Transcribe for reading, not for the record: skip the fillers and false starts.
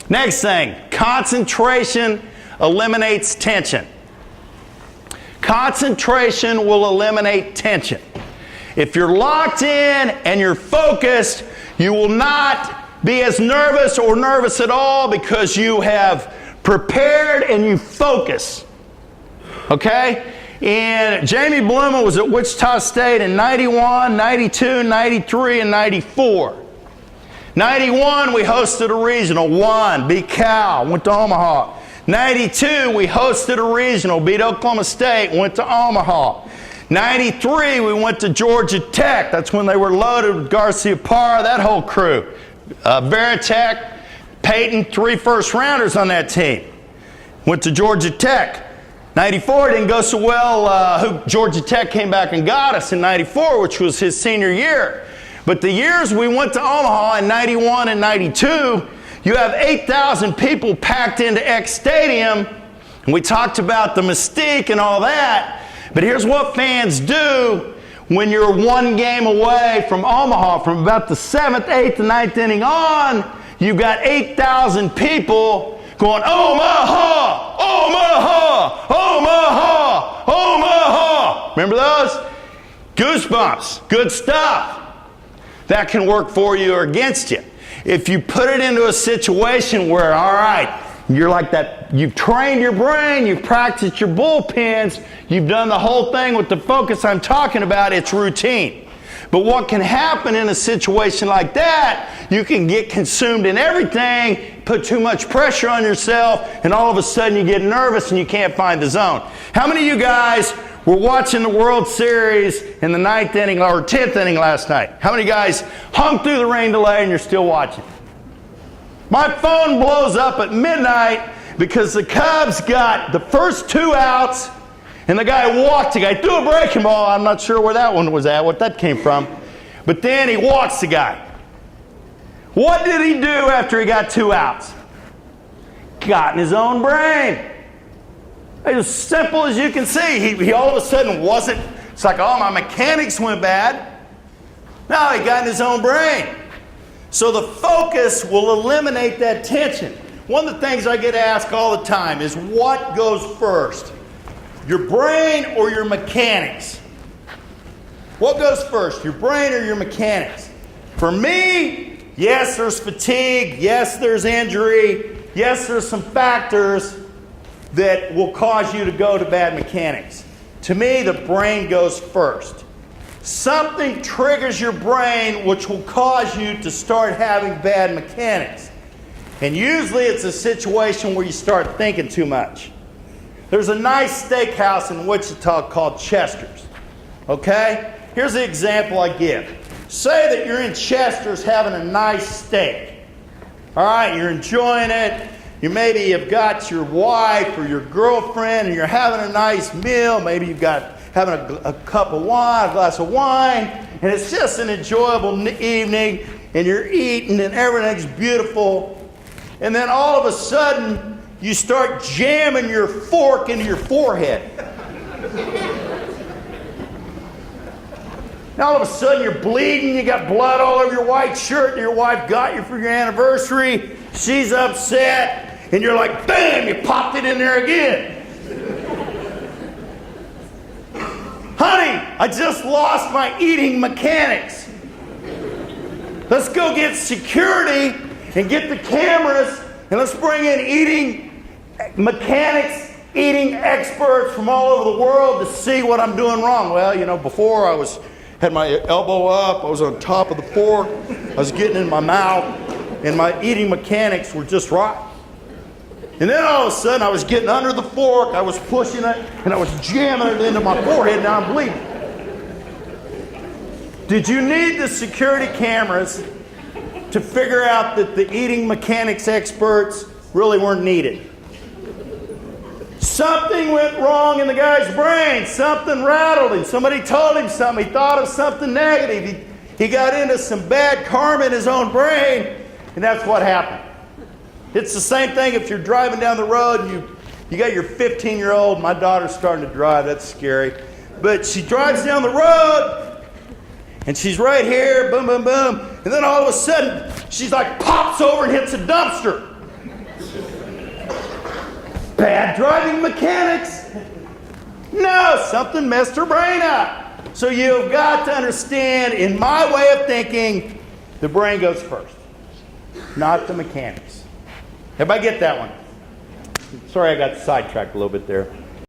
Next thing, concentration eliminates tension. Concentration will eliminate tension. If you're locked in and you're focused, you will not be as nervous or nervous at all because you have prepared and you focus. Okay? And Jamie Bluma was at Wichita State in 91, 92, 93, and 94. 91, we hosted a regional, won, beat Cal, went to Omaha. 92, we hosted a regional, beat Oklahoma State, went to Omaha. 93, we went to Georgia Tech. That's when they were loaded with Garcia Parra, that whole crew. Veritek, Peyton, 3 first-rounders on that team. Went to Georgia Tech. 94 didn't go so well. Georgia Tech came back and got us in 94, which was his senior year. But the years we went to Omaha in 91 and 92, you have 8,000 people packed into X Stadium. And we talked about the mystique and all that. But here's what fans do when you're one game away from Omaha, from about the 7th, 8th, and 9th inning on, you've got 8,000 people going, Omaha, Omaha, Omaha, Omaha. Remember those? Goosebumps, good stuff. That can work for you or against you. If you put it into a situation where, all right, you're like that, you've trained your brain, you've practiced your bullpens, you've done the whole thing with the focus I'm talking about, it's routine. But what can happen in a situation like that, you can get consumed in everything, put too much pressure on yourself, and all of a sudden you get nervous and you can't find the zone. How many of you guys were watching the World Series in the 9th inning or 10th inning last night? How many guys hung through the rain delay and you're still watching? My phone blows up at midnight because the Cubs got the first 2 outs and the guy walked. The guy threw a breaking ball. I'm not sure where that one was at, what that came from. But then he walks the guy. What did he do after he got 2 outs? Got in his own brain. It's as simple as you can see. He all of a sudden wasn't, it's like, oh, my mechanics went bad. No, he got in his own brain. So the focus will eliminate that tension. One of the things I get asked all the time is what goes first? Your brain or your mechanics? What goes first, your brain or your mechanics? For me, yes, there's fatigue. Yes, there's injury. Yes, there's some factors that will cause you to go to bad mechanics. To me, the brain goes first. Something triggers your brain which will cause you to start having bad mechanics. And usually it's a situation where you start thinking too much. There's a nice steakhouse in Wichita called Chester's. Okay? Here's the example I give. Say that you're in Chester's having a nice steak. All right, you're enjoying it. You maybe have got your wife or your girlfriend and you're having a nice meal. Maybe you've got having a cup of wine, a glass of wine, and it's just an enjoyable evening, and you're eating and everything's beautiful. And then all of a sudden, you start jamming your fork into your forehead. Now all of a sudden you're bleeding, you got blood all over your white shirt, and your wife got you for your anniversary. She's upset, and you're like, bam, you popped it in there again. Honey, I just lost my eating mechanics. Let's go get security and get the cameras, and let's bring in eating mechanics, eating experts from all over the world to see what I'm doing wrong. Well, you know, before had my elbow up, I was on top of the fork, I was getting in my mouth, and my eating mechanics were just right. And then all of a sudden I was getting under the fork, I was pushing it, and I was jamming it into my forehead, and now I'm bleeding. Did you need the security cameras to figure out that the eating mechanics experts really weren't needed? Something went wrong in the guy's brain. Something rattled him. Somebody told him something. He thought of something negative. He got into some bad karma in his own brain, and that's what happened. It's the same thing if you're driving down the road and you got your 15-year-old. My daughter's starting to drive. That's scary. But she drives down the road, and she's right here, boom, boom, boom. And then all of a sudden, she's like pops over and hits a dumpster. bad driving mechanics. No, something messed her brain up. So you've got to understand, in my way of thinking, the brain goes first, not the mechanics. Everybody get that one? Sorry I got sidetracked a little bit there.